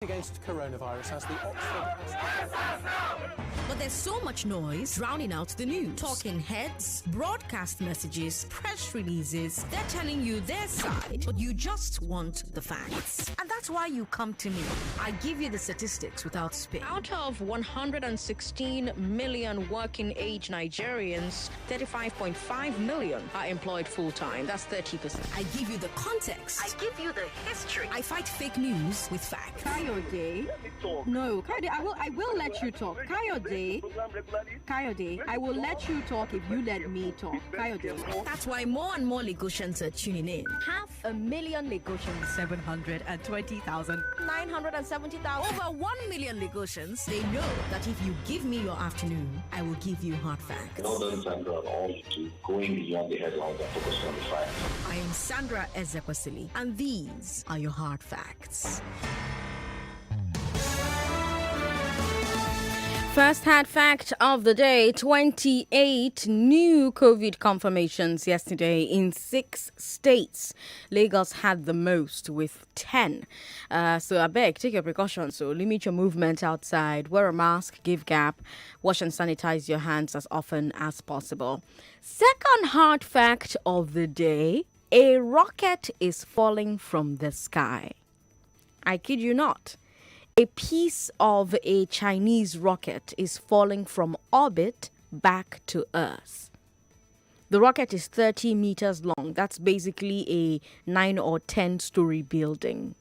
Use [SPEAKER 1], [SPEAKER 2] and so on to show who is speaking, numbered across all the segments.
[SPEAKER 1] against coronavirus as the Oxford...
[SPEAKER 2] But there's so much noise drowning out the news. Talking heads, broadcast messages, press releases. They're telling you their side, but you just want the facts. And that's why you come to me. I give you the statistics without spin. Out of 116 million working age Nigerians, 35.5 million are employed full-time. That's 30%. I give you the context. I give you the history. I fight fake news with facts.
[SPEAKER 3] Kayode. No, Kayode, I will let you talk. Kayode, I will let you talk if you let me talk. Kayode.
[SPEAKER 2] That's why more and more Lagosians are tuning in. 500,000 Lagosians.
[SPEAKER 3] 720,000.
[SPEAKER 2] 970,000. Over 1 million Lagosians. They know that if you give me your afternoon, I will give you hard facts.
[SPEAKER 4] Well done, Sandra, on all you do, going beyond the headlines and focusing on the facts.
[SPEAKER 2] I am Sandra Ezekwesili, and these are your hard facts. First hard fact of the day, 28 new COVID confirmations yesterday in 6 states. Lagos had the most with 10. So I beg, take your precautions. So limit your movement outside, wear a mask, give gap, wash and sanitize your hands as often as possible. Second hard fact of the day, a rocket is falling from the sky. I kid you not. A piece of a Chinese rocket is falling from orbit back to Earth. The rocket is 30 meters long. That's basically a 9 or 10-story building.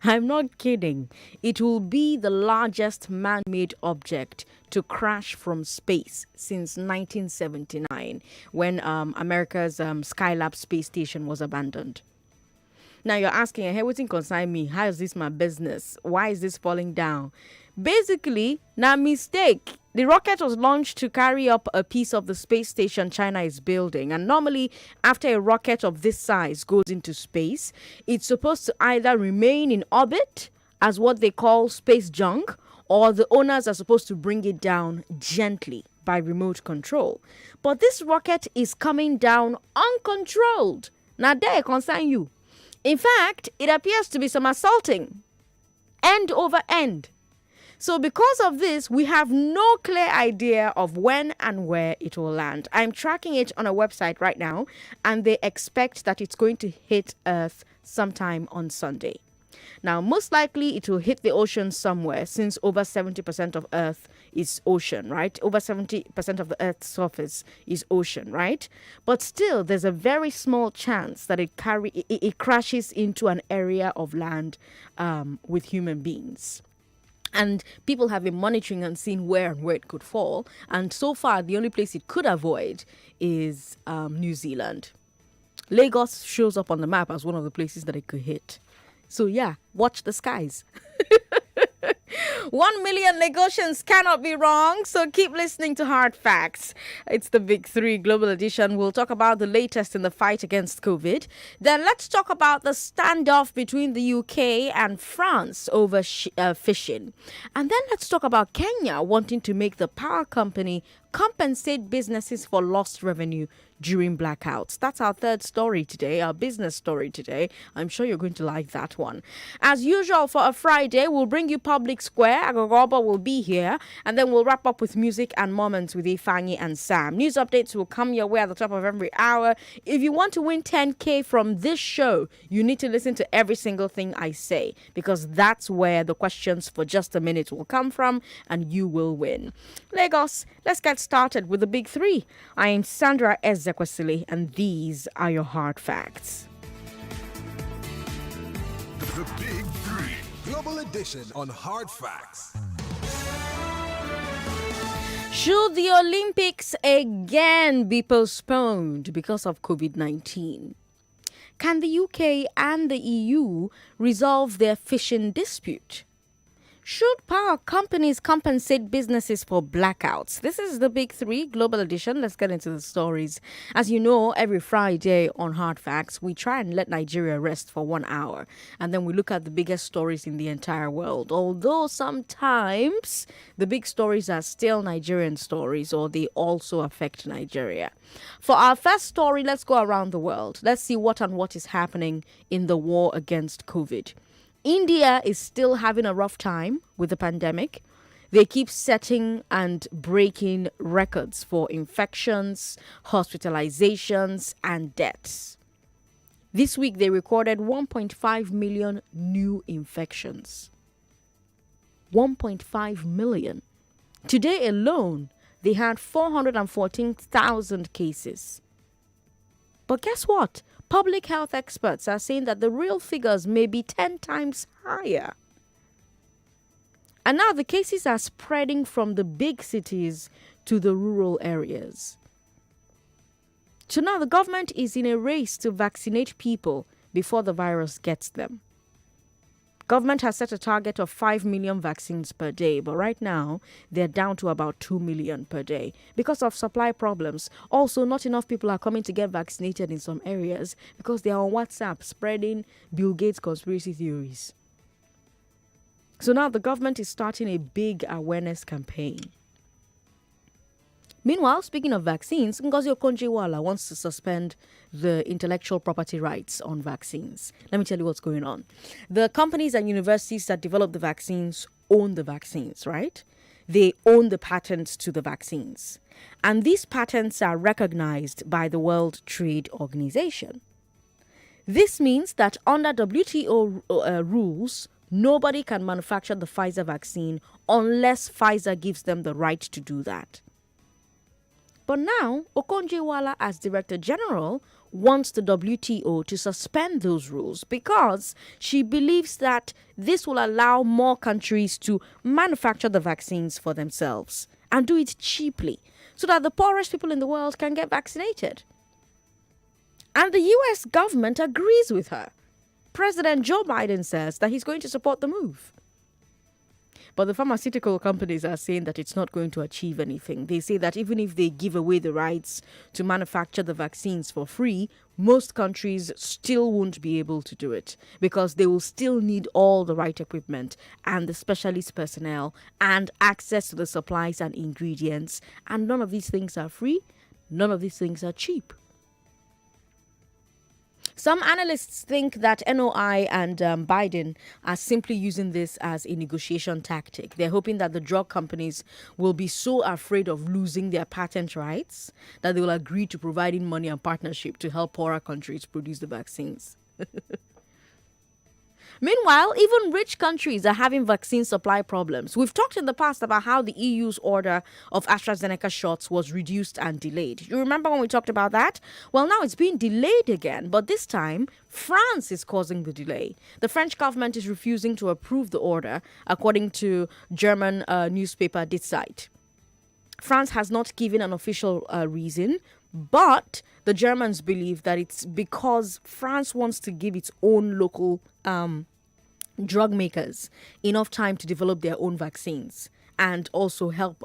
[SPEAKER 2] I'm not kidding. It will be the largest man-made object to crash from space since 1979, when America's Skylab space station was abandoned. Now you're asking, hey, what's concern me? How is this my business? Why is this falling down? Basically, now mistake. The rocket was launched to carry up a piece of the space station China is building. And normally, after a rocket of this size goes into space, it's supposed to either remain in orbit as what they call space junk, or the owners are supposed to bring it down gently by remote control. But this rocket is coming down uncontrolled. Now, there concern you. In fact, it appears to be somersaulting, end over end. So because of this, we have no clear idea of when and where it will land. I'm tracking it on a website right now, and they expect that it's going to hit Earth sometime on Sunday. Now, most likely it will hit the ocean somewhere, since over 70% of Earth is ocean, right? Over 70% of the Earth's surface is ocean, right? But still, there's a very small chance that it crashes into an area of land with human beings. And people have been monitoring and seeing where and where it could fall. And so far, the only place it could avoid is New Zealand. Lagos shows up on the map as one of the places that it could hit. So yeah, watch the skies. 1 million Lagosians cannot be wrong, so keep listening to Hard Facts. It's the Big Three Global Edition. We'll talk about the latest in the fight against COVID. Then let's talk about the standoff between the UK and France over fishing. And then let's talk about Kenya wanting to make the power company compensate businesses for lost revenue during blackouts. That's our third story today, our business story today. I'm sure you're going to like that one. As usual, for a Friday, we'll bring you Public Square. Agogoba will be here, and then we'll wrap up with music and moments with Ifanyi and Sam. News updates will come your way at the top of every hour. If you want to win 10K from this show, you need to listen to every single thing I say, because that's where the questions for just a minute will come from, and you will win. Lagos, let's get started with the Big Three. I am Sandra Ezekwesili, and these are your hard facts.
[SPEAKER 5] The Big Three Global Edition on Hard Facts.
[SPEAKER 2] Should the Olympics again be postponed because of COVID-19? Can the UK and the EU resolve their fishing dispute? Should power companies compensate businesses for blackouts? This is the Big Three Global Edition. Let's get into the stories. As you know, every Friday on Hard Facts, we try and let Nigeria rest for 1 hour. And then we look at the biggest stories in the entire world. Although sometimes the big stories are still Nigerian stories, or they also affect Nigeria. For our first story, let's go around the world. Let's see what is happening in the war against COVID. India is still having a rough time with the pandemic. They keep setting and breaking records for infections, hospitalizations, and deaths. This week, they recorded 1.5 million new infections. 1.5 million. Today alone, they had 414,000 cases. But guess what? Public health experts are saying that the real figures may be 10 times higher. And now the cases are spreading from the big cities to the rural areas. So now the government is in a race to vaccinate people before the virus gets them. Government has set a target of 5 million vaccines per day, but right now they're down to about 2 million per day because of supply problems. Also, not enough people are coming to get vaccinated in some areas because they are on WhatsApp spreading Bill Gates conspiracy theories. So now the government is starting a big awareness campaign. Meanwhile, speaking of vaccines, Ngozi Okonjo-Iweala wants to suspend the intellectual property rights on vaccines. Let me tell you what's going on. The companies and universities that develop the vaccines own the vaccines, right? They own the patents to the vaccines. And these patents are recognized by the World Trade Organization. This means that under WTO rules, nobody can manufacture the Pfizer vaccine unless Pfizer gives them the right to do that. But now, Okonjo-Iweala, as Director General, wants the WTO to suspend those rules because she believes that this will allow more countries to manufacture the vaccines for themselves and do it cheaply so that the poorest people in the world can get vaccinated. And the US government agrees with her. President Joe Biden says that he's going to support the move. But the pharmaceutical companies are saying that it's not going to achieve anything. They say that even if they give away the rights to manufacture the vaccines for free, most countries still won't be able to do it because they will still need all the right equipment and the specialist personnel and access to the supplies and ingredients. And none of these things are free. None of these things are cheap. Some analysts think that NOI and Biden are simply using this as a negotiation tactic. They're hoping that the drug companies will be so afraid of losing their patent rights that they will agree to providing money and partnership to help poorer countries produce the vaccines. Meanwhile, even rich countries are having vaccine supply problems. We've talked in the past about how the EU's order of AstraZeneca shots was reduced and delayed. You remember when we talked about that? Well, now it's being delayed again, but this time, France is causing the delay. The French government is refusing to approve the order, according to German newspaper Die Zeit. France has not given an official reason, but the Germans believe that it's because France wants to give its own local drug makers enough time to develop their own vaccines and also help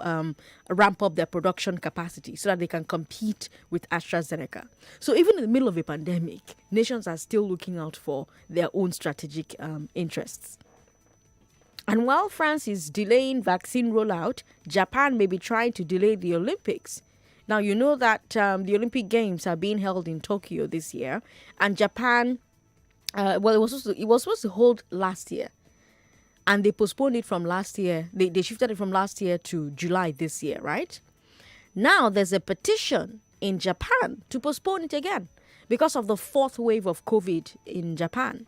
[SPEAKER 2] ramp up their production capacity so that they can compete with AstraZeneca. So even in the middle of a pandemic, nations are still looking out for their own strategic interests. And while France is delaying vaccine rollout, Japan may be trying to delay the Olympics. Now, you know that the Olympic Games are being held in Tokyo this year, and Japan, it was supposed to hold last year, and they postponed it from last year. They shifted it from last year to July this year, right? Now, there's a petition in Japan to postpone it again because of the fourth wave of COVID in Japan.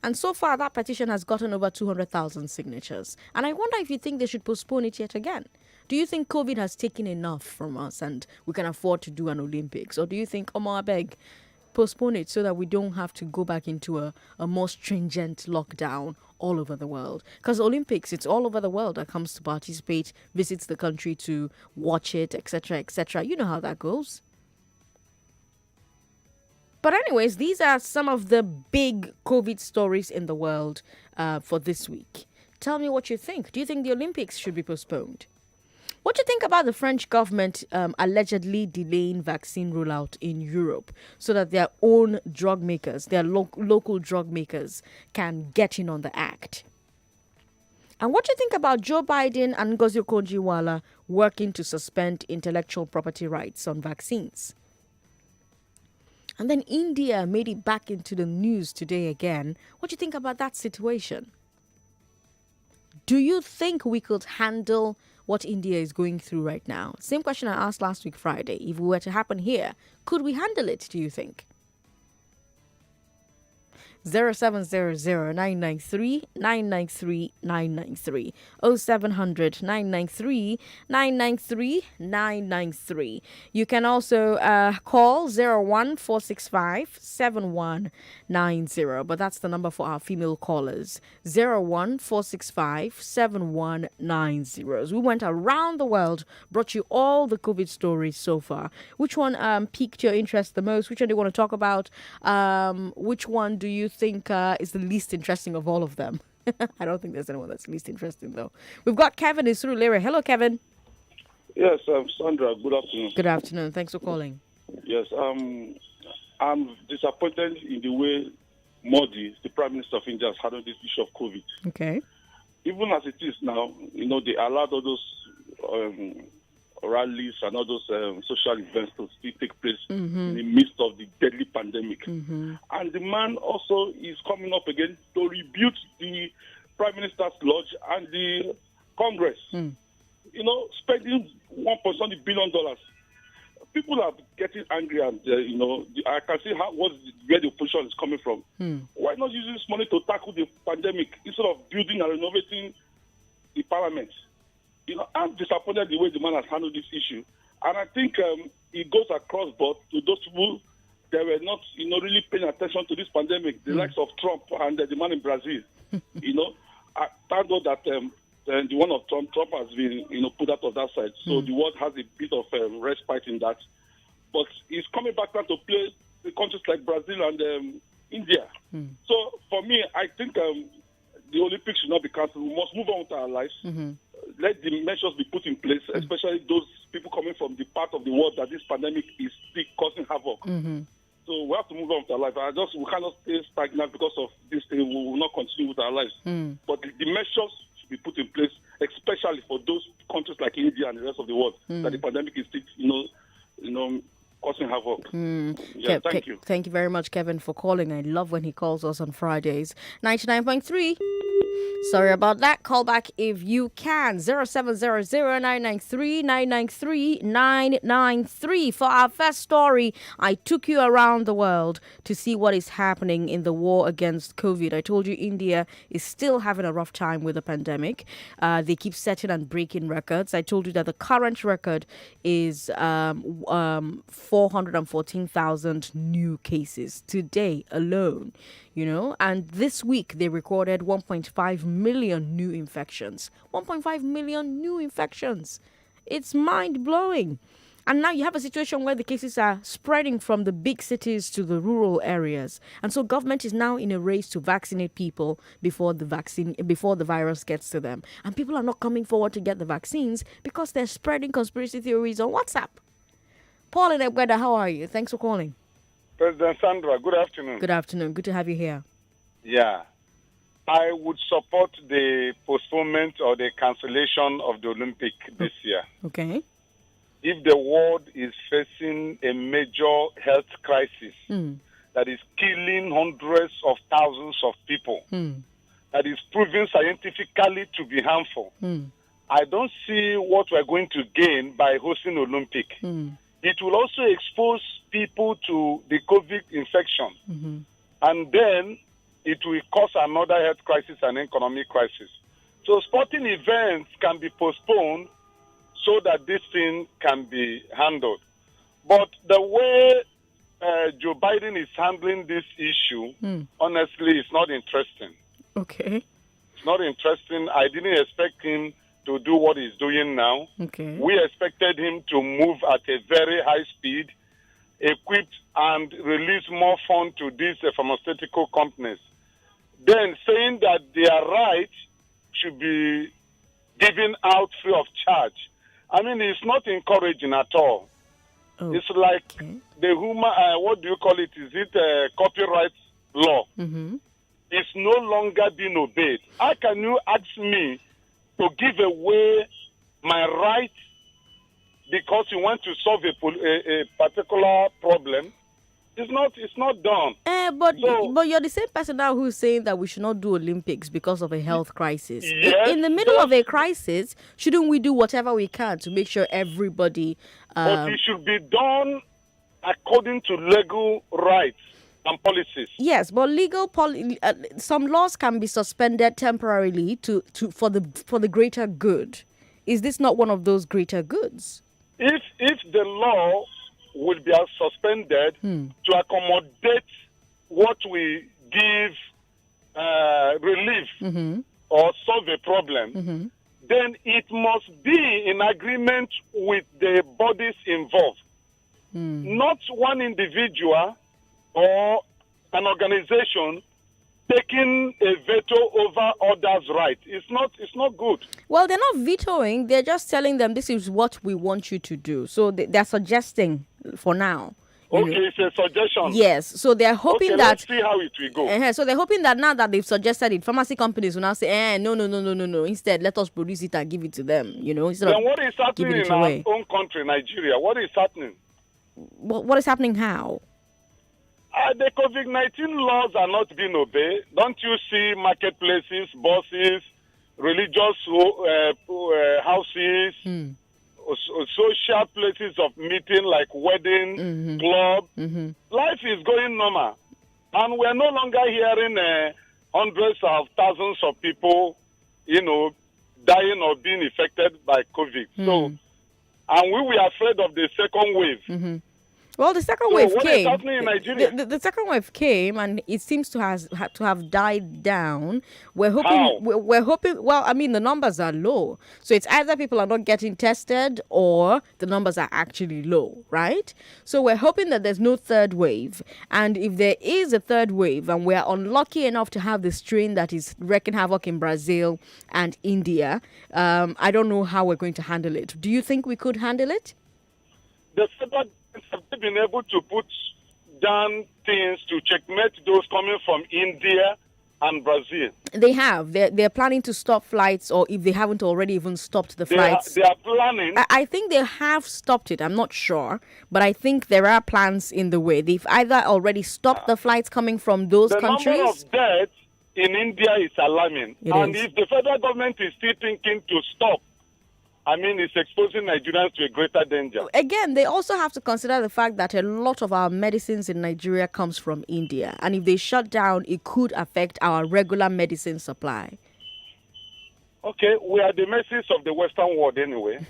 [SPEAKER 2] And so far, that petition has gotten over 200,000 signatures. And I wonder if you think they should postpone it yet again. Do you think COVID has taken enough from us and we can afford to do an Olympics? Or do you think, I beg, postpone it so that we don't have to go back into a more stringent lockdown all over the world? Because Olympics, it's all over the world that comes to participate, visits the country to watch it, etc., etc. You know how that goes. But anyways, these are some of the big COVID stories in the world for this week. Tell me what you think. Do you think the Olympics should be postponed? What do you think about the French government allegedly delaying vaccine rollout in Europe so that their own drug makers, their local drug makers, can get in on the act? And what do you think about Joe Biden and Ngozi Okonjo-Iweala working to suspend intellectual property rights on vaccines? And then India made it back into the news today again. What do you think about that situation? Do you think we could handle what India is going through right now? Same question I asked last week Friday. If it were to happen here, could we handle it, do you think? 0700-993-993-993 0700-993-993-993. You can also call 01465-7190, but that's the number for our female callers. 01465-7190. We went around the world, brought you all the COVID stories so far. Which one piqued your interest the most? Which one do you want to talk about? Which one do you think is the least interesting of all of them? I don't think there's anyone that's least interesting, though. We've got Kevin is through Lere. Hello, Kevin.
[SPEAKER 6] Yes, Sandra, good afternoon.
[SPEAKER 2] Good afternoon. Thanks for calling.
[SPEAKER 6] Yes, I'm disappointed in the way Modi, the Prime Minister of India, has handled this issue of COVID.
[SPEAKER 2] Okay.
[SPEAKER 6] Even as it is now, they allowed all those rallies and all those social events to still take place in the midst of the deadly pandemic. And the man also is coming up again to rebuke the Prime Minister's Lodge and the Congress. Spending $1.7 billion. People are getting angry, and I can see where the opposition is coming from. Why not use this money to tackle the pandemic instead of building and renovating the parliament? I'm disappointed the way the man has handled this issue, and I think it goes across board to those people that were not, really paying attention to this pandemic. The likes of Trump and the man in Brazil. I thank God that the one of Trump has been, put out of that side. So the world has a bit of respite in that. But it's coming back down to play the countries like Brazil and India. So for me, I think the Olympics should not be cancelled. We must move on with our lives. Let the measures be put in place, especially those people coming from the part of the world that this pandemic is still causing havoc. So we have to move on with our life. We cannot stay stagnant because of this thing. We will not continue with our lives. But the measures should be put in place, especially for those countries like India and the rest of the world that the pandemic is still, causing havoc. Yeah, thank you.
[SPEAKER 2] Thank you very much, Kevin, for calling. I love when he calls us on Fridays. 99.3. Sorry about that. Call back if you can. 0700-993-993-993. For our first story, I took you around the world to see what is happening in the war against COVID. I told you India is still having a rough time with the pandemic. They keep setting and breaking records. I told you that the current record is 414,000 new cases today alone. And this week they recorded 1.5 million new infections. 1.5 million new infections. It's mind-blowing. And now you have a situation where the cases are spreading from the big cities to the rural areas. And so government is now in a race to vaccinate people before the virus gets to them. And people are not coming forward to get the vaccines because they're spreading conspiracy theories on WhatsApp. Paul in Ekweda, how are you? Thanks for calling.
[SPEAKER 7] President Sandra, good afternoon.
[SPEAKER 2] Good afternoon. Good to have you here.
[SPEAKER 7] Yeah. I would support the postponement or the cancellation of the Olympic this year.
[SPEAKER 2] Okay.
[SPEAKER 7] If the world is facing a major health crisis that is killing hundreds of thousands of people, that is proven scientifically to be harmful, I don't see what we're going to gain by hosting Olympic. It will also expose people to the COVID infection. And then it will cause another health crisis and economic crisis. So sporting events can be postponed so that this thing can be handled. But the way Joe Biden is handling this issue, honestly, it's not interesting.
[SPEAKER 2] Okay.
[SPEAKER 7] It's not interesting. I didn't expect him to do what he's doing now.
[SPEAKER 2] Okay.
[SPEAKER 7] We expected him to move at a very high speed, equipped and release more funds to these pharmaceutical companies. Then saying that their right should be given out free of charge. I mean, it's not encouraging at all.
[SPEAKER 2] Okay.
[SPEAKER 7] It's like the human, what do you call it? Is it copyright law? It's no longer being obeyed. How can you ask me to give away my right because you want to solve a particular problem It's not done.
[SPEAKER 2] But you're the same person now who's saying that we should not do Olympics because of a health crisis.
[SPEAKER 7] Yes,
[SPEAKER 2] In the middle of a crisis, shouldn't we do whatever we can to make sure everybody?
[SPEAKER 7] But it should be done according to legal rights and policies.
[SPEAKER 2] Yes, but some laws can be suspended temporarily for the greater good. Is this not one of those greater goods?
[SPEAKER 7] If the law will be suspended to accommodate what we give relief or solve a problem, then it must be in agreement with the bodies involved. Not one individual or an organization taking a veto over others' rights. It's not good.
[SPEAKER 2] Well, they're not vetoing. They're just telling them this is what we want you to do. So they're suggesting for now.
[SPEAKER 7] Okay, it's a suggestion.
[SPEAKER 2] Yes, so they're hoping that.
[SPEAKER 7] Let's see how it will go.
[SPEAKER 2] So they're hoping that now that they've suggested it, pharmacy companies will now say, no. Instead, let us produce it and give it to them. Instead
[SPEAKER 7] then
[SPEAKER 2] of
[SPEAKER 7] what is happening in our own country, Nigeria? What is happening?
[SPEAKER 2] What is happening? How?
[SPEAKER 7] The COVID-19 laws are not being obeyed. Don't you see marketplaces, buses, religious houses, social places of meeting like wedding, club? Life is going normal. And we're no longer hearing hundreds of thousands of people, dying or being affected by COVID. So, and we were afraid of the second wave.
[SPEAKER 2] Well, the second wave
[SPEAKER 7] what
[SPEAKER 2] came.
[SPEAKER 7] Is happening in Nigeria?
[SPEAKER 2] The second wave came, and it seems to have died down. We're hoping.
[SPEAKER 7] How?
[SPEAKER 2] We're hoping. Well, I mean, the numbers are low, so it's either people are not getting tested or the numbers are actually low, right? So we're hoping that there's no third wave, and if there is a third wave, and we're unlucky enough to have the strain that is wreaking havoc in Brazil and India, I don't know how we're going to handle it. Do you think we could handle it?
[SPEAKER 7] The federal have they been able to put down things to checkmate those coming from India and Brazil?
[SPEAKER 2] They have. They're planning to stop flights, or if they haven't already even stopped the flights.
[SPEAKER 7] They are planning.
[SPEAKER 2] I think they have stopped it. I'm not sure, but I think there are plans in the way. They've either already stopped the flights coming from those countries.
[SPEAKER 7] The number of deaths in India is alarming. If the federal government is still thinking to stop, it's exposing Nigerians to a greater danger.
[SPEAKER 2] Again, they also have to consider the fact that a lot of our medicines in Nigeria comes from India. And if they shut down, it could affect our regular medicine supply.
[SPEAKER 7] Okay, we are the mercies of the Western world anyway.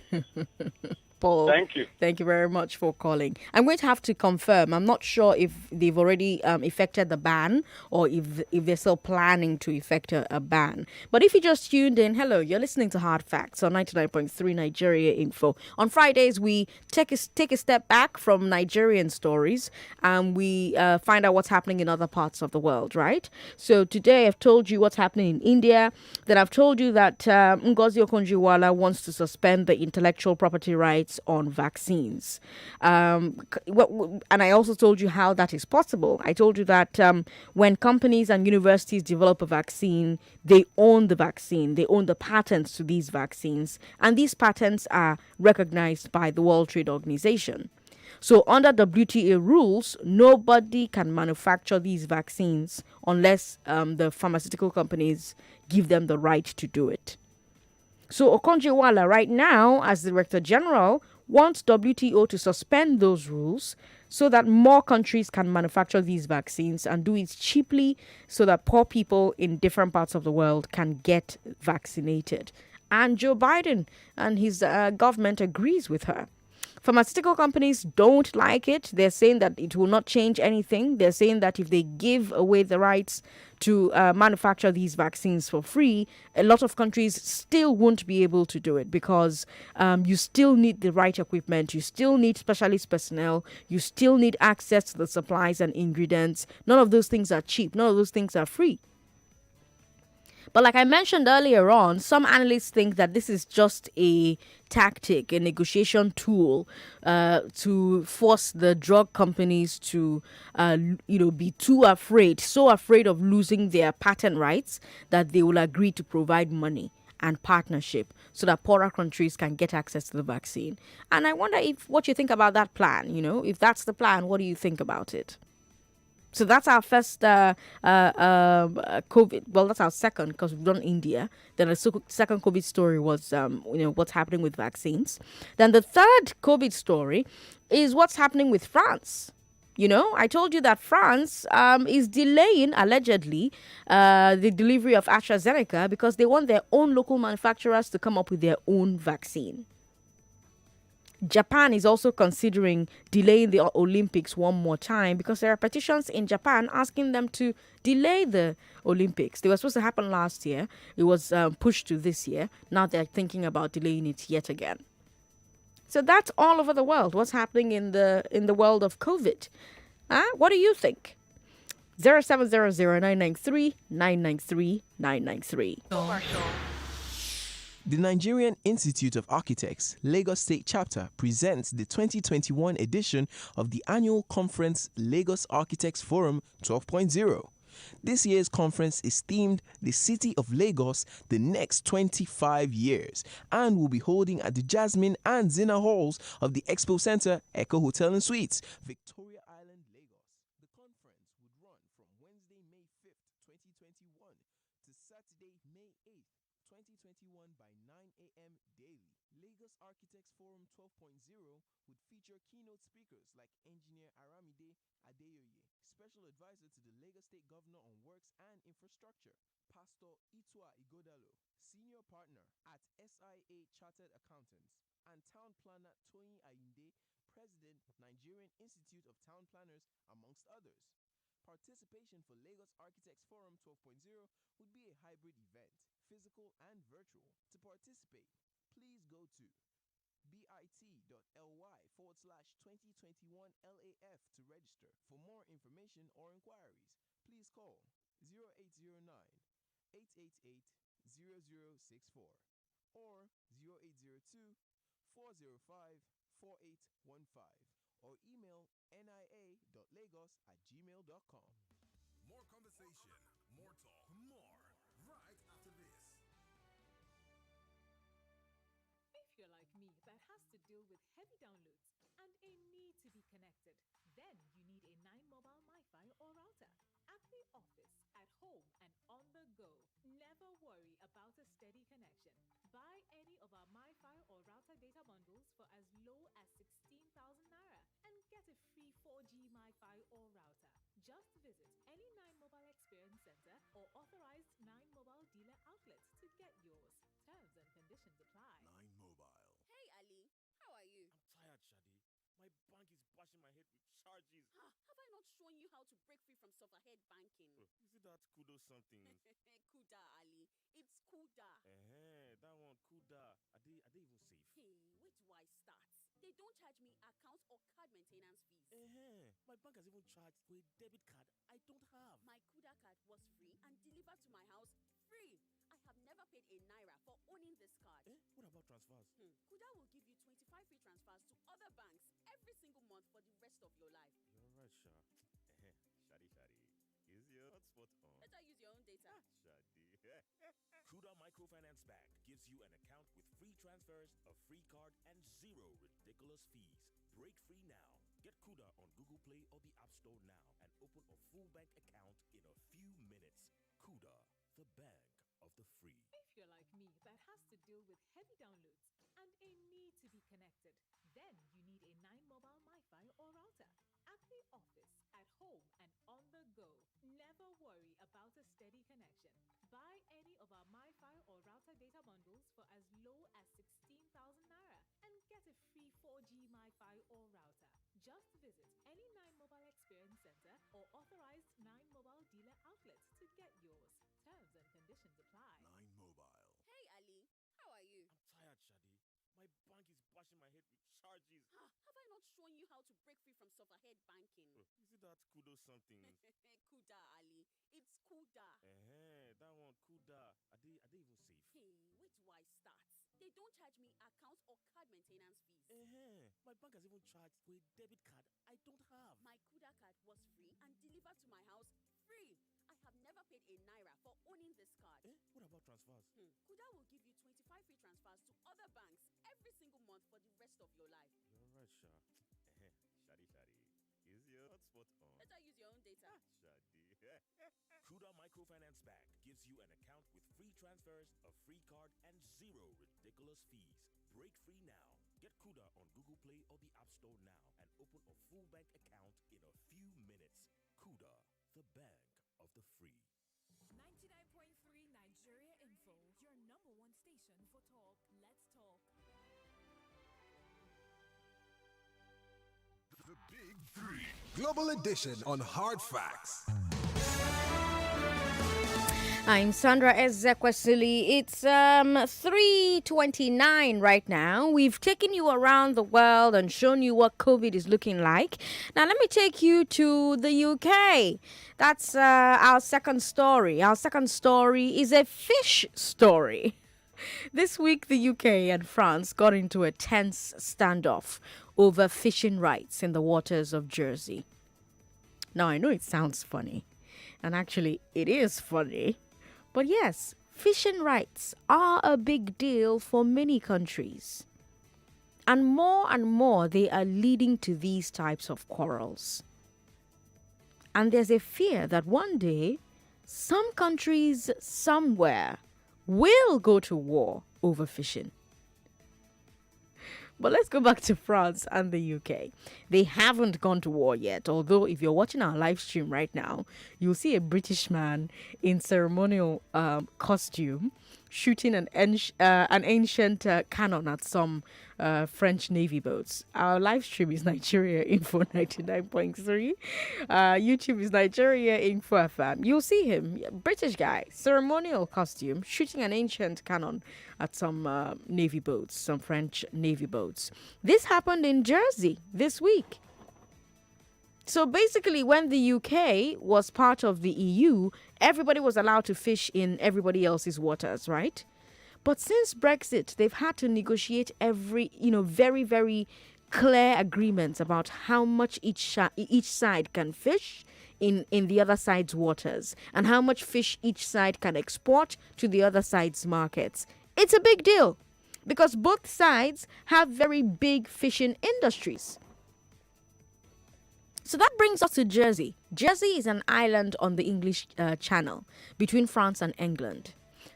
[SPEAKER 2] Paul,
[SPEAKER 7] thank you.
[SPEAKER 2] Thank you very much for calling. I'm going to have to confirm. I'm not sure if they've already effected the ban or if they're still planning to effect a ban. But if you just tuned in, hello, you're listening to Hard Facts on 99.3 Nigeria Info. On Fridays, we take a step back from Nigerian stories and we find out what's happening in other parts of the world, right? So today I've told you what's happening in India. Then I've told you that Ngozi Okonjo-Iweala wants to suspend the intellectual property rights on vaccines. And I also told you how that is possible. I told you that when companies and universities develop a vaccine, they own the vaccine. They own the patents to these vaccines. And these patents are recognized by the World Trade Organization. So under WTA rules, nobody can manufacture these vaccines unless the pharmaceutical companies give them the right to do it. So Okonjo-Iweala right now, as Director General, wants WTO to suspend those rules so that more countries can manufacture these vaccines and do it cheaply so that poor people in different parts of the world can get vaccinated. And Joe Biden and his government agrees with her. Pharmaceutical companies don't like it. They're saying that it will not change anything. They're saying that if they give away the rights to manufacture these vaccines for free, a lot of countries still won't be able to do it because you still need the right equipment. You still need specialist personnel. You still need access to the supplies and ingredients. None of those things are cheap. None of those things are free. But like I mentioned earlier on, some analysts think that this is just a tactic, a negotiation tool to force the drug companies to, be so afraid of losing their patent rights that they will agree to provide money and partnership so that poorer countries can get access to the vaccine. And I wonder what you think about that plan. If that's the plan, what do you think about it? So that's our first COVID. Well, that's our second because we've done India. Then the second COVID story was, what's happening with vaccines. Then the third COVID story is what's happening with France. I told you that France is delaying, allegedly, the delivery of AstraZeneca because they want their own local manufacturers to come up with their own vaccine. Japan is also considering delaying the Olympics one more time because there are petitions in Japan asking them to delay the Olympics. They were supposed to happen last year. It was pushed to this year. Now they're thinking about delaying it yet again. So that's all over the world. What's happening in the world of COVID? What do you think? 0700-993-993-993.
[SPEAKER 8] The Nigerian Institute of Architects, Lagos State Chapter, presents the 2021 edition of the annual conference Lagos Architects Forum 12.0. This year's conference is themed The City of Lagos, the next 25 years, and will be holding at the Jasmine and Zina Halls of the Expo Center, Echo Hotel and Suites, Victoria Island, Lagos. The conference would run from Wednesday, May 5th, 2021 to Saturday, May 8th, 2021 by 9 a.m. daily. Lagos Architects Forum 12.0 would feature keynote speakers like Engineer Aramide Adeyoye, Special Advisor to the Lagos State Governor on Works and Infrastructure, Pastor Itua Igodalo, Senior Partner at SIA Chartered Accountants, and Town Planner Toyin Ayinde, President, Nigerian Institute of Town Planners, amongst others. Participation for Lagos Architects Forum 12.0 would be a hybrid event, physical and virtual. To participate, please go to bit.ly/2021LAF to register. For more information or inquiries, please call 0809-888-0064 or 0802-405-4815 or email nia.lagos@gmail.com.
[SPEAKER 5] More conversation, more talk, more right after this.
[SPEAKER 9] If you're like me that has to deal with heavy downloads and a need to be connected, then you need a 9 Mobile MiFi or router. At the office, at home, and on the go. Never worry about a steady connection. Buy any of our MiFi or router data bundles for as low as 16,000 Naira and get a free 4G MiFi or router. Just visit any 9 Mobile Experience Center or authorized 9 Mobile dealer outlets to get yours. Terms and conditions apply.
[SPEAKER 5] 9 Mobile.
[SPEAKER 10] Hey Ali, how are you?
[SPEAKER 11] I'm tired, Shadi. My bank is bashing my head with charges.
[SPEAKER 10] Have I not shown you how to break free from sufferhead banking?
[SPEAKER 11] Is it that kudo something?
[SPEAKER 10] Kuda, Ali. It's Kuda.
[SPEAKER 11] That one, Kuda. Are they even safe?
[SPEAKER 10] Hey, wait till I start. They don't charge me account or card maintenance fees.
[SPEAKER 11] My bank has even charged for a debit card I don't have.
[SPEAKER 10] My Kuda card was free and delivered to my house free. I have never paid a Naira for owning this card.
[SPEAKER 11] What about transfers?
[SPEAKER 10] Kuda will give you 25 free transfers to other banks every single month for the rest of your life.
[SPEAKER 11] You're right, Sha. Shadi. Is your hotspot on?
[SPEAKER 10] Better use your own data.
[SPEAKER 11] Shadi. Kuda Microfinance Bank gives you an account with free transfers, a free card, and zero ridiculous fees. Break free now. Get Kuda on Google Play or the App Store now and open a full bank account in a few minutes. Kuda, the bank of the free.
[SPEAKER 9] If you're like me that has to deal with heavy downloads and a need to be connected, then you need a 9 Mobile MiFi or router. At the office, at home, and on the go. Never worry about a steady connection. Buy any of our MiFi or router data bundles for as low as 16,000 Naira and get a free 4G MiFi or router. Just visit any 9 Mobile Experience Center or authorized 9 Mobile dealer outlets to get yours. Terms and conditions apply.
[SPEAKER 5] 9 Mobile.
[SPEAKER 10] Hey Ali, how are you?
[SPEAKER 11] I'm tired, Shadi. My bank is bashing my head with charges.
[SPEAKER 10] Have I not shown you how to break free from sufferhead banking?
[SPEAKER 11] Is it that kudo something?
[SPEAKER 10] Kuda, Ali. It's Kuda.
[SPEAKER 11] That one, Kuda. Are they even safe?
[SPEAKER 10] Hey, wait till I start. They don't charge me account or card maintenance fees.
[SPEAKER 11] My bank has even charged for a debit card I don't have.
[SPEAKER 10] My Kuda card was free and delivered to my house free. I have never paid a Naira for owning this card.
[SPEAKER 11] What about transfers?
[SPEAKER 10] Kuda will give you 25 free transfers to other banks every single month for the rest of your life.
[SPEAKER 11] You're right, Sha. Shadi. Is your hotspot spot on.
[SPEAKER 10] Better use your own data.
[SPEAKER 11] Kuda Microfinance Bank gives you an account with free transfers, a free card, and zero ridiculous fees. Break free now. Get Kuda on Google Play or the App Store now and open a full bank account in a few minutes. Kuda, the bank of the free.
[SPEAKER 9] 99.3 Nigeria Info, your number one station for talk. Let's talk.
[SPEAKER 5] The Big Three. Global edition on Hard Facts.
[SPEAKER 2] I'm Sandra Ezekwesili. It's 3:29 right now. We've taken you around the world and shown you what COVID is looking like. Now let me take you to the UK. That's our second story. Our second story is a fish story. This week, the UK and France got into a tense standoff over fishing rights in the waters of Jersey. Now, I know it sounds funny, and actually, it is funny. But yes, fishing rights are a big deal for many countries. And more, they are leading to these types of quarrels. And there's a fear that one day, some countries somewhere will go to war over fishing. But let's go back to France and the UK. They haven't gone to war yet, although if you're watching our live stream right now, you'll see a British man in ceremonial costume shooting an ancient cannon at some French Navy boats. Our live stream is Nigeria Info 99.3. YouTube is Nigeria Info FM. You'll see him, British guy, ceremonial costume, shooting an ancient cannon at some Navy boats, some French Navy boats. This happened in Jersey this week. So basically, when the UK was part of the EU, everybody was allowed to fish in everybody else's waters, right? But since Brexit, they've had to negotiate very, very clear agreements about how much each side can fish in the other side's waters and how much fish each side can export to the other side's markets. It's a big deal because both sides have very big fishing industries. So that brings us to Jersey. Jersey is an island on the English Channel between France and England.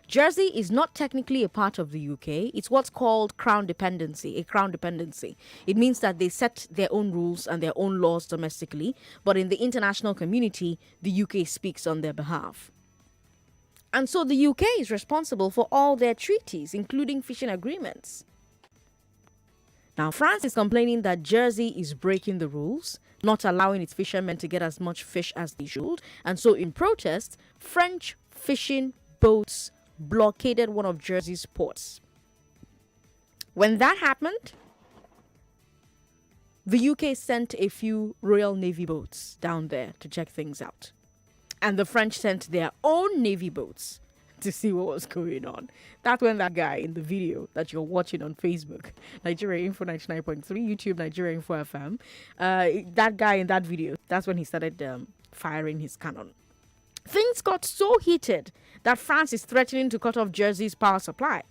[SPEAKER 2] Jersey is not technically a part of the UK. It's what's called crown dependency, a crown dependency. It means that they set their own rules and their own laws domestically, but in the international community, the UK speaks on their behalf. And so the UK is responsible for all their treaties, including fishing agreements. Now, France is complaining that Jersey is breaking the rules, not allowing its fishermen to get as much fish as they should. And so in protest, French fishing boats blockaded one of Jersey's ports. When that happened, the UK sent a few Royal Navy boats down there to check things out. And the French sent their own Navy boats to see what was going on. That's when that guy in the video that you're watching on Facebook, Nigeria Info 99.3, YouTube Nigeria Info FM, that guy in that video, that's when he started firing his cannon. Things got so heated that France is threatening to cut off Jersey's power supply.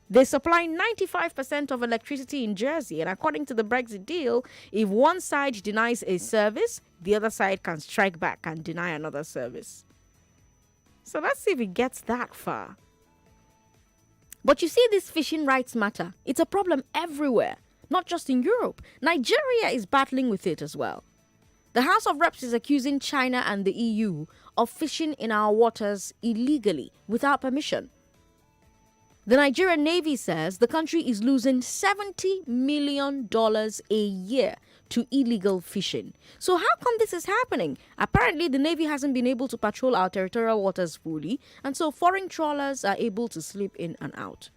[SPEAKER 2] They supply 95% of electricity in Jersey, and according to the Brexit deal, if one side denies a service, the other side can strike back and deny another service. So let's see if it gets that far. But you see, this fishing rights matter. It's a problem everywhere, not just in Europe. Nigeria is battling with it as well. The House of Reps is accusing China and the EU of fishing in our waters illegally, without permission. The Nigerian Navy says the country is losing $70 million a year to illegal fishing. So how come this is happening? Apparently, the Navy hasn't been able to patrol our territorial waters fully, and so foreign trawlers are able to slip in and out.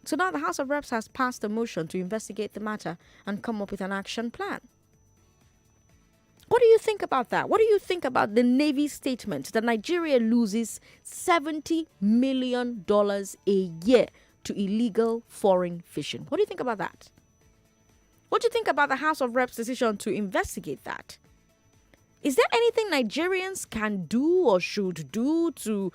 [SPEAKER 2] So now the House of Reps has passed a motion to investigate the matter and come up with an action plan. What do you think about that? What do you think about the Navy statement that Nigeria loses $70 million a year to illegal foreign fishing? What do you think about that? What do you think about the House of Reps' decision to investigate that? Is there anything Nigerians can do or should do to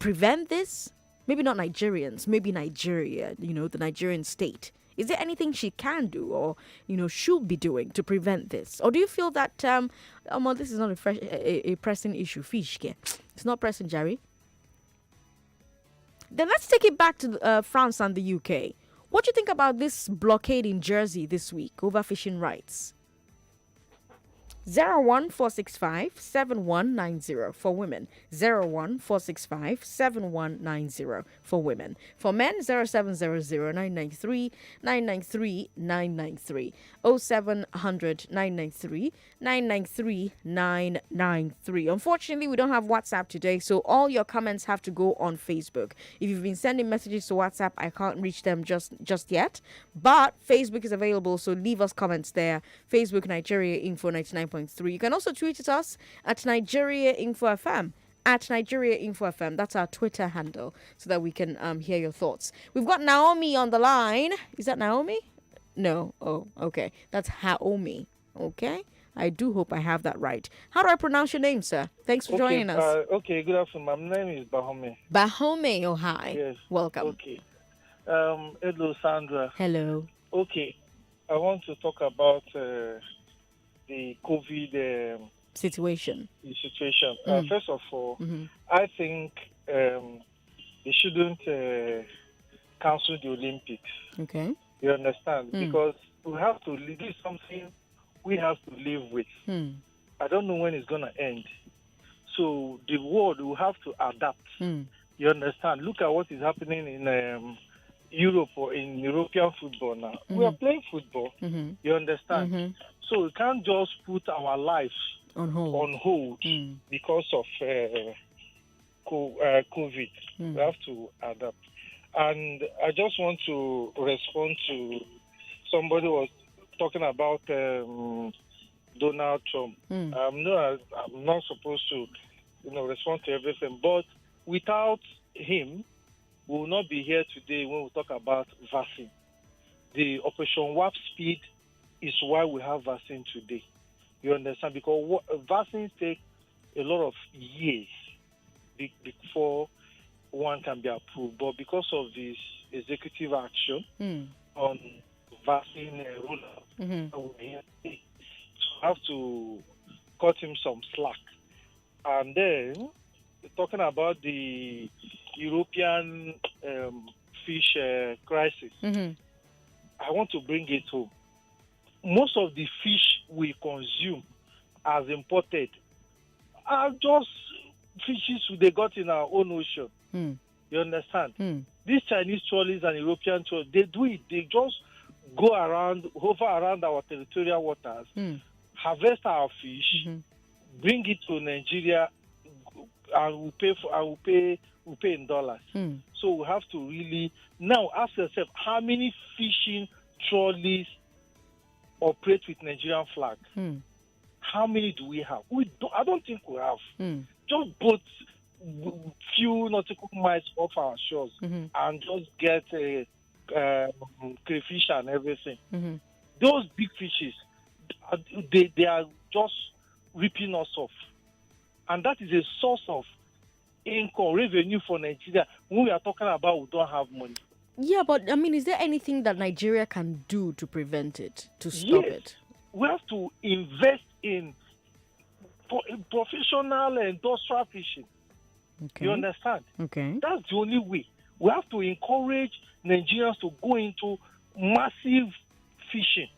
[SPEAKER 2] prevent this? Maybe not Nigerians, maybe Nigeria, the Nigerian state. Is there anything she can do or, should be doing to prevent this? Or do you feel that, this is not a pressing issue? Fish, it's not pressing, Jerry. Then let's take it back to France and the UK. What do you think about this blockade in Jersey this week over fishing rights? 01465-7190 for women. 01465-7190 for women. For men, 0700-993-993-993. 0700-993-993-993. Unfortunately, we don't have WhatsApp today, so all your comments have to go on Facebook. If you've been sending messages to WhatsApp, I can't reach them just yet. But Facebook is available, so leave us comments there. Facebook Nigeria Info 99.3. You can also tweet at us at Nigeria Info FM. At Nigeria Info FM. That's our Twitter handle, so that we can hear your thoughts. We've got Naomi on the line. Is that Naomi? No. Oh, okay. That's Haomi. Okay. I do hope I have that right. How do I pronounce your name, sir? Thanks for joining us.
[SPEAKER 12] Okay, good afternoon. My name is Bahome.
[SPEAKER 2] Bahome, oh hi.
[SPEAKER 12] Yes.
[SPEAKER 2] Welcome.
[SPEAKER 12] Okay. Hello, Sandra.
[SPEAKER 2] Hello.
[SPEAKER 12] Okay. I want to talk about the COVID
[SPEAKER 2] situation.
[SPEAKER 12] First of all, I think they shouldn't cancel the Olympics.
[SPEAKER 2] Okay.
[SPEAKER 12] You understand? Because we have to live. This is something we have to live with. I don't know when it's going to end. So the world will have to adapt. You understand? Look at what is happening in Europe or in European football now. We are playing football. You understand? So we can't just put our lives
[SPEAKER 2] on hold
[SPEAKER 12] because of COVID. We have to adapt. And I just want to respond to somebody was talking about Donald Trump. I'm not supposed to, respond to everything. But without him, we will not be here today when we talk about vaccine. The Operation Warp Speed is why we have vaccine today. You understand? Because vaccines take a lot of years before one can be approved. But because of this executive action on vaccine rollout, we have to cut him some slack. And then, talking about the European fish crisis, I want to bring it home. Most of the fish we consume as imported are just fishes they got in our own ocean. You understand? These Chinese trawlers and European trawlers, they do it. They just go around, hover around our territorial waters, harvest our fish, bring it to Nigeria, and we pay in dollars. So we have to really now ask yourself, how many fishing trolleys operate with Nigerian flag? How many do we have? I don't think we have. Just put few nautical miles off our shores and just get crayfish and everything. Those big fishes, they are just ripping us off. And that is a source of income, revenue for Nigeria. When we are talking about we don't have money.
[SPEAKER 2] Yeah, but is there anything that Nigeria can do to prevent it, to stop it?
[SPEAKER 12] We have to invest in professional industrial fishing.
[SPEAKER 2] Okay.
[SPEAKER 12] You understand?
[SPEAKER 2] Okay.
[SPEAKER 12] That's the only way. We have to encourage Nigerians to go into massive fishing.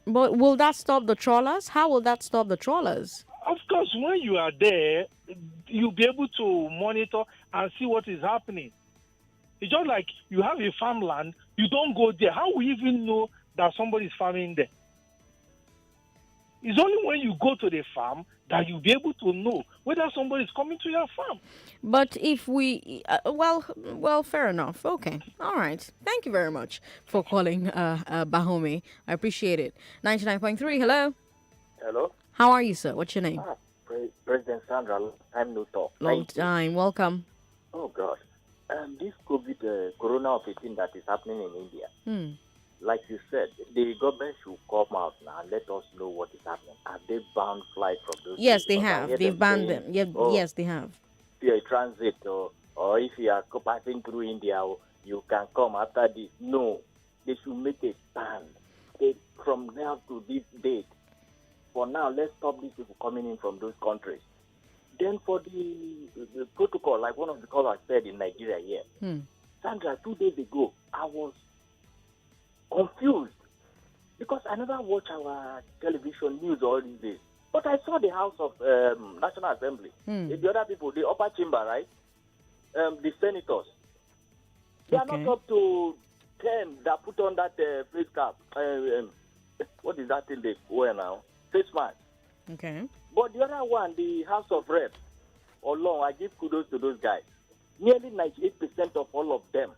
[SPEAKER 2] But will that stop the trawlers? How will that stop the trawlers?
[SPEAKER 12] Of course, when you are there, you'll be able to monitor and see what is happening. It's just like you have a farmland, you don't go there. How will you even know that somebody is farming there? It's only when you go to the farm that you'll be able to know whether somebody is coming to your farm.
[SPEAKER 2] But if we, well, fair enough. Okay. All right. Thank you very much for calling Bahome. I appreciate it. 99.3, hello.
[SPEAKER 13] Hello.
[SPEAKER 2] How are you, sir? What's your name?
[SPEAKER 13] President Sandra, long time no talk.
[SPEAKER 2] Long time. Welcome.
[SPEAKER 13] Oh, God. This COVID, corona of 18 that is happening in India, like you said, the government should come out now and let us know what is happening. Have they banned flights from those
[SPEAKER 2] Yes,
[SPEAKER 13] places?
[SPEAKER 2] they have. They've banned them. Yeah, yes, they have.
[SPEAKER 13] If you're a transit or if you are passing through India, you can come after this. No. they should make a stand. From now to this date, for now, let's stop these people coming in from those countries. Then for the protocol, like one of the callers said in Nigeria here, Sandra, 2 days ago, I was confused because I never watch our television news all these days. But I saw the House of National Assembly. The other people, the upper chamber, right? The senators. They are not up to 10 that put on that face cap. What is that thing they wear now? Face mask.
[SPEAKER 2] Okay.
[SPEAKER 13] But the other one, the House of Reps, I give kudos to those guys. Nearly 98% of all of them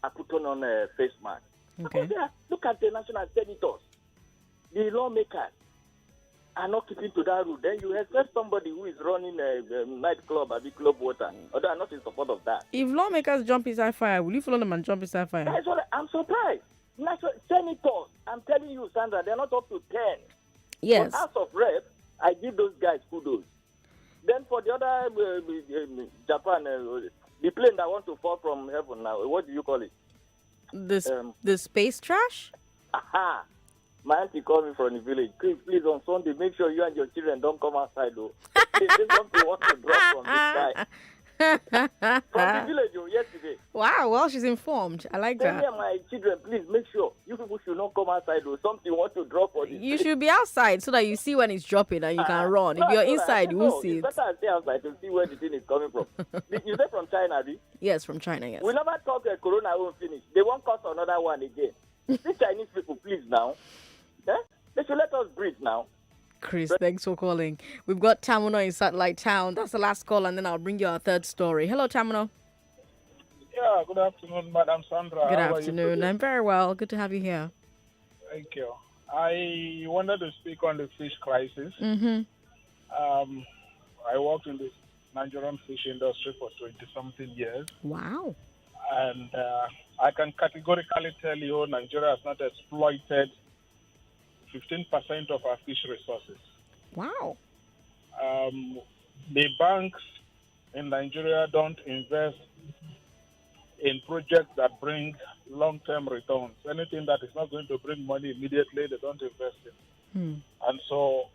[SPEAKER 13] are put on a face mask.
[SPEAKER 2] Okay.
[SPEAKER 13] Look at the national senators. The lawmakers are not keeping to that rule. Then you expect somebody who is running a nightclub, a big club water, or they are not in support of that.
[SPEAKER 2] If lawmakers jump inside fire, will you follow them and jump inside fire?
[SPEAKER 13] That's what I'm surprised. Senators, I'm telling you, Sandra, they're not up to 10.
[SPEAKER 2] Yes.
[SPEAKER 13] For House of Reps, I give those guys kudos. Then for the other Japan, the plane that want to fall from heaven now, what do you call it?
[SPEAKER 2] The space trash?
[SPEAKER 13] Aha. My auntie called me from the village. Please, on Sunday, make sure you and your children don't come outside, though. There's something want to drop from the sky. From the village, yesterday.
[SPEAKER 2] Wow, well, she's informed. I like
[SPEAKER 13] Tell
[SPEAKER 2] that.
[SPEAKER 13] me and my children, please make sure you people should not come outside, though. Something want to drop on the
[SPEAKER 2] You should be outside so that you see when it's dropping and you can run. If you're inside, you won't see it.
[SPEAKER 13] It's better I stay outside to see where the thing is coming from. You say from China, Abi?
[SPEAKER 2] Yes, from China, yes.
[SPEAKER 13] We never talk Corona won't finish. They won't cause another one again. These Chinese people, please now. They should let us breathe now.
[SPEAKER 2] Chris, thanks for calling. We've got Tamuno in Satellite Town. That's the last call, and then I'll bring you our third story. Hello, Tamuno.
[SPEAKER 14] Yeah, good afternoon, Madam Sandra.
[SPEAKER 2] Good
[SPEAKER 14] How are you
[SPEAKER 2] afternoon.
[SPEAKER 14] today?
[SPEAKER 2] I'm very well. Good to have you here.
[SPEAKER 14] Thank you. I wanted to speak on the fish crisis.
[SPEAKER 2] Mm-hmm.
[SPEAKER 14] I worked in the Nigerian fish industry for 20-something years.
[SPEAKER 2] Wow.
[SPEAKER 14] And I can categorically tell you Nigeria has not exploited 15% of our fish resources.
[SPEAKER 2] Wow.
[SPEAKER 14] The banks in Nigeria don't invest in projects that bring long-term returns. Anything that is not going to bring money immediately, they don't invest in. And so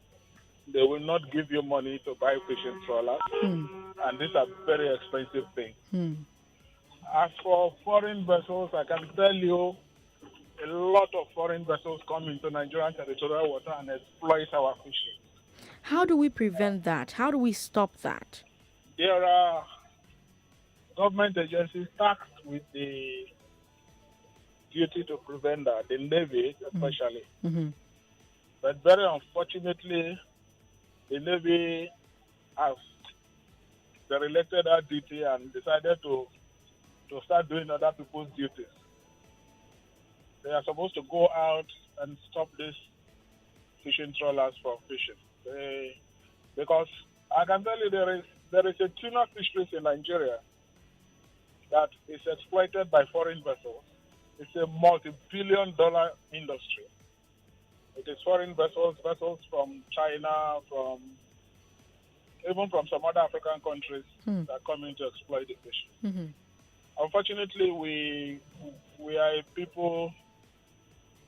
[SPEAKER 14] they will not give you money to buy fishing trawlers. And these are very expensive things. As for foreign vessels, I can tell you a lot of foreign vessels come into Nigerian territorial water and exploit our fishing.
[SPEAKER 2] How do we prevent that? How do we stop that?
[SPEAKER 14] There are government agencies tasked with the duty to prevent that, the Navy especially. But very unfortunately, the Navy has derelicated our duty and decided to start doing other people's duties. They are supposed to go out and stop these fishing trawlers from fishing. Because I can tell you there is a tuna fisheries in Nigeria that is exploited by foreign vessels. It's a multi-billion-dollar industry. It is foreign vessels from China, even from some other African countries that come in to exploit the fish. Unfortunately, we are a people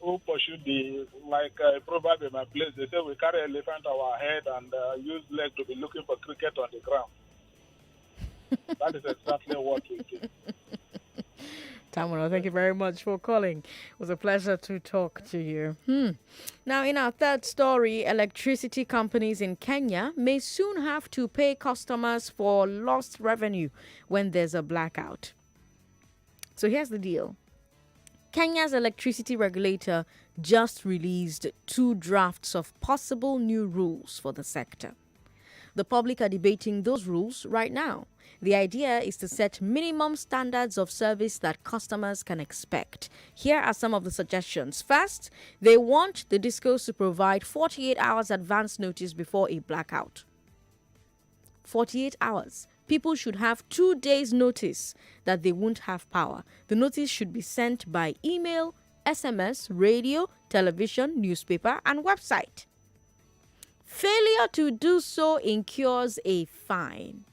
[SPEAKER 14] who pursue like a proverb in my place, they say we carry elephant on our head and use leg to be looking for cricket on the ground. That is exactly what we do.
[SPEAKER 2] Tamuno, thank you very much for calling. It was a pleasure to talk to you. Now, in our third story, electricity companies in Kenya may soon have to pay customers for lost revenue when there's a blackout. So here's the deal. Kenya's electricity regulator just released 2 drafts of possible new rules for the sector. The public are debating those rules right now. The idea is to set minimum standards of service that customers can expect. Here are some of the suggestions. First, they want the discos to provide 48 hours advance notice before a blackout. 48 hours. People should have 2 days notice that they won't have power. The notice should be sent by email, SMS, radio, television, newspaper, and website. Failure to do so incurs a fine.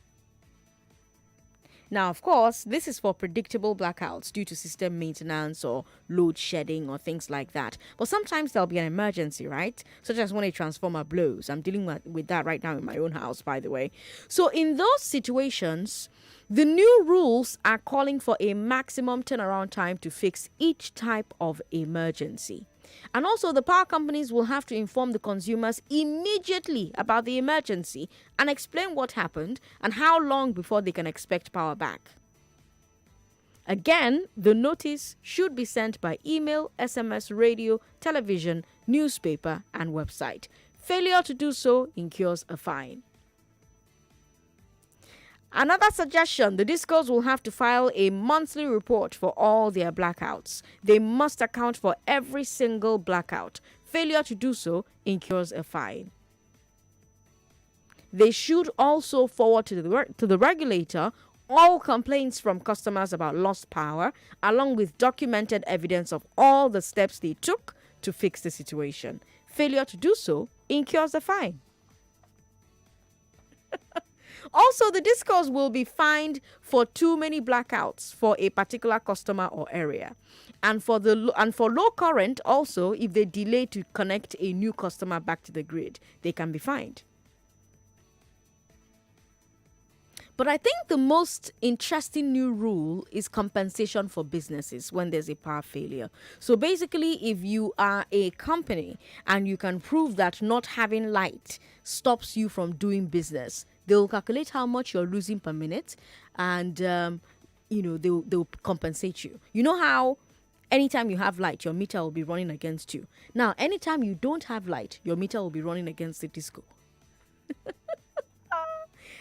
[SPEAKER 2] Now, of course, this is for predictable blackouts due to system maintenance or load shedding or things like that. But sometimes there'll be an emergency, right? Such as when a transformer blows. I'm dealing with that right now in my own house, by the way. So in those situations, the new rules are calling for a maximum turnaround time to fix each type of emergency. And also, the power companies will have to inform the consumers immediately about the emergency and explain what happened and how long before they can expect power back. Again, the notice should be sent by email, SMS, radio, television, newspaper, and website. Failure to do so incurs a fine. Another suggestion, the discos will have to file a monthly report for all their blackouts. They must account for every single blackout. Failure to do so incurs a fine. They should also forward to the regulator all complaints from customers about lost power, along with documented evidence of all the steps they took to fix the situation. Failure to do so incurs a fine. Also, the discos will be fined for too many blackouts for a particular customer or area. And for low current, also, if they delay to connect a new customer back to the grid, they can be fined. But I think the most interesting new rule is compensation for businesses when there's a power failure. So basically, if you are a company and you can prove that not having light stops you from doing business, they'll calculate how much you're losing per minute and, they'll compensate you. You know how anytime you have light, your meter will be running against you. Now, anytime you don't have light, your meter will be running against the disco.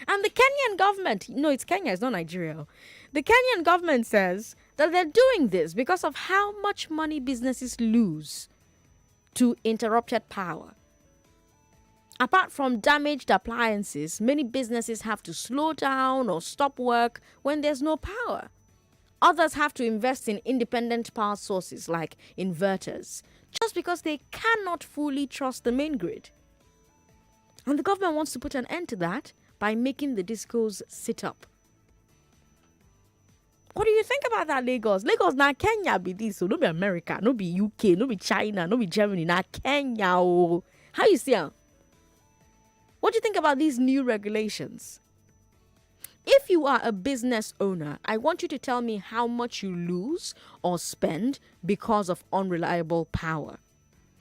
[SPEAKER 2] And the Kenyan government, it's Kenya, it's not Nigeria. The Kenyan government says that they're doing this because of how much money businesses lose to interrupted power. Apart from damaged appliances, many businesses have to slow down or stop work when there's no power. Others have to invest in independent power sources like inverters, just because they cannot fully trust the main grid. And the government wants to put an end to that by making the discos sit up. What do you think about that, Lagos? Lagos, now Kenya be this, so no be America, no be UK, no be China, no be Germany, now Kenya. Oh. How you see it? What do you think about these new regulations? If you are a business owner, I want you to tell me how much you lose or spend because of unreliable power.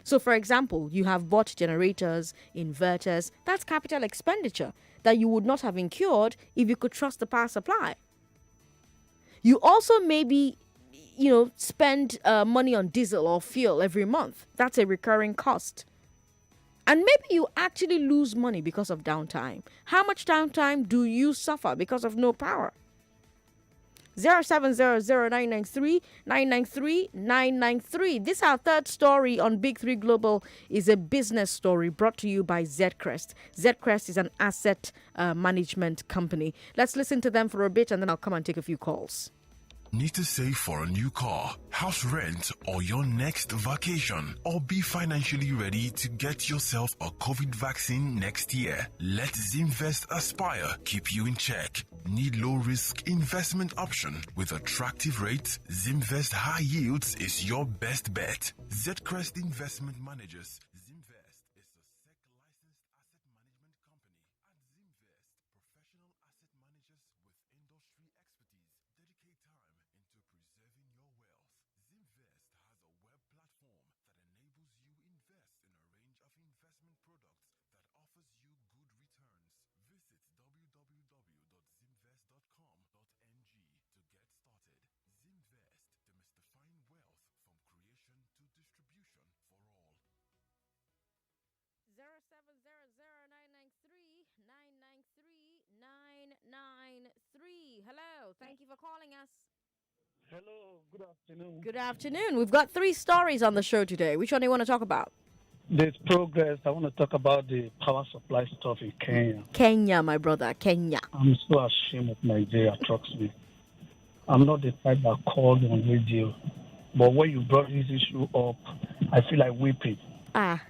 [SPEAKER 2] So, for example, you have bought generators, inverters. That's capital expenditure that you would not have incurred if you could trust the power supply. You also maybe, spend money on diesel or fuel every month. That's a recurring cost. And maybe you actually lose money because of downtime. How much downtime do you suffer because of no power? 0700-993-993-993. This our third story on Big 3 Global is a business story brought to you by Zcrest. Zcrest is an asset management company. Let's listen to them for a bit and then I'll come and take a few calls.
[SPEAKER 15] Need to save for a new car, house rent, or your next vacation? Or be financially ready to get yourself a COVID vaccine next year? Let Zimvest Aspire keep you in check. Need low-risk investment option with attractive rates? Zimvest High Yields is your best bet. Zcrest Investment Managers. Zimvest is a SEC licensed asset management company. At Zimvest, professional asset managers with industry expertise dedicate time into preserving your wealth. Zimvest has a web platform that enables you invest in a range of investment products that offers you good returns. Visit www.zimvest.com.ng to get started. Zimvest, demystifying wealth from creation to distribution for all.
[SPEAKER 2] 0700993-993-993. Hello, thank you for calling us.
[SPEAKER 12] Hello, good afternoon.
[SPEAKER 2] Good afternoon. We've got 3 stories on the show today. Which one do you want to talk about?
[SPEAKER 12] There's progress. I want to talk about the power supply stuff in Kenya.
[SPEAKER 2] Kenya, my brother, Kenya.
[SPEAKER 12] I'm so ashamed of Nigeria, trust me. I'm not the type that called on radio, but when you brought this issue up, I feel like weeping.
[SPEAKER 2] Ah.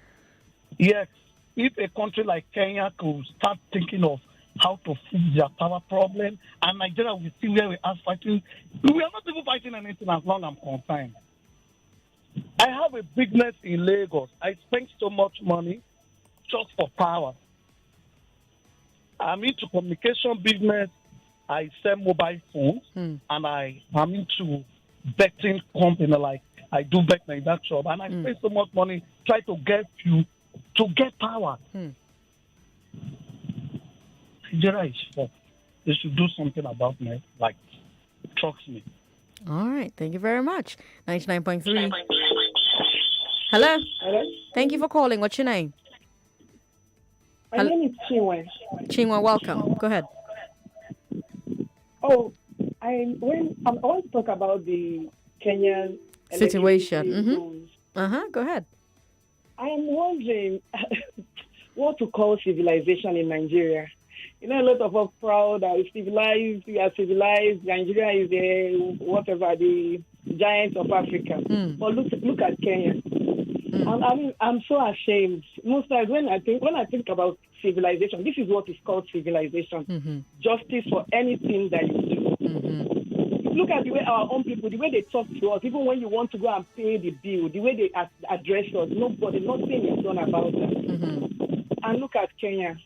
[SPEAKER 12] Yes, if a country like Kenya could start thinking of
[SPEAKER 14] how to fix their power problem, and Nigeria will see where we are fighting. We are not even fighting anything as long as I'm concerned. I have a business in Lagos. I spent so much money just for power. I'm into communication business. I sell mobile phones, and I'm into betting company, like I do betting in that shop, and I spend so much money try to get you to get power. Nigeria is fucked. They should do something about me, like, trust me.
[SPEAKER 2] All right. Thank you very much. 99.3. Hello.
[SPEAKER 16] Hello.
[SPEAKER 2] Thank you for calling. What's your name?
[SPEAKER 16] My name is Chinwe.
[SPEAKER 2] Chinwe, welcome. Go ahead.
[SPEAKER 16] Oh, I want to talk about the Kenyan
[SPEAKER 2] situation. Go ahead.
[SPEAKER 16] I am wondering what to call civilization in Nigeria. You know, a lot of us proud that we're civilized. We are civilized. Nigeria is the giant of Africa. But look at Kenya. I'm so ashamed. Most times when I think about civilization, this is what is called civilization. Justice for anything that you do. Look at the way our own people, the way they talk to us, even when you want to go and pay the bill, the way they address us, nothing is done about that. And look at Kenya.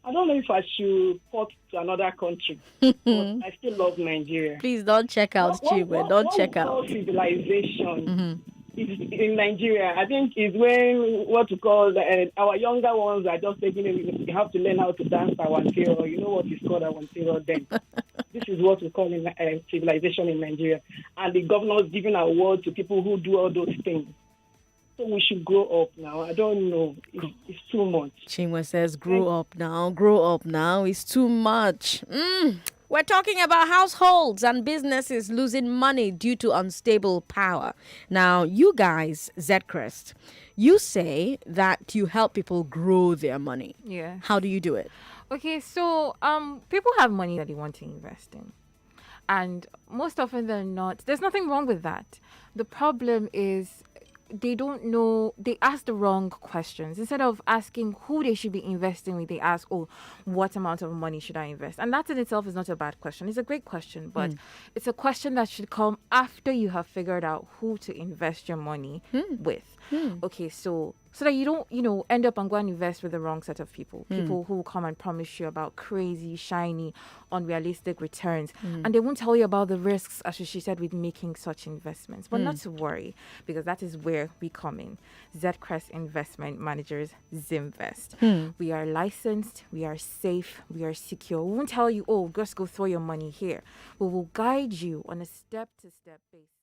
[SPEAKER 16] I don't know if I should port to another country, but I still love Nigeria.
[SPEAKER 2] Please don't check out, Chiwe. Don't check out.
[SPEAKER 16] Civilization in Nigeria, I think, is when what to call our younger ones are just taking it. We have to learn how to dance awantero. You know what is called awantero then. This is what we call civilization in Nigeria. And the governors giving awards to people who do all those things. So we should grow up now. I don't know. It's too much.
[SPEAKER 2] Chinwe says, grow up now. Grow up now. It's too much. We're talking about households and businesses losing money due to unstable power. Now, you guys, Zcrest, you say that you help people grow their money.
[SPEAKER 17] Yeah.
[SPEAKER 2] How do you do it?
[SPEAKER 17] Okay, so people have money that they want to invest in. And most often than not, there's nothing wrong with that. The problem is they don't know, they ask the wrong questions. Instead of asking who they should be investing with, they ask, what amount of money should I invest? And that in itself is not a bad question. It's a great question, but it's a question that should come after you have figured out who to invest your money with. Okay, so that you don't, end up and go and invest with the wrong set of people. People who will come and promise you about crazy, shiny, unrealistic returns. And they won't tell you about the risks, as she said, with making such investments. But not to worry, because that is where we come in. Zcrest Investment Managers, Zimvest. We are licensed, we are safe, we are secure. We won't tell you, just go throw your money here. We will guide you on a step-to-step basis.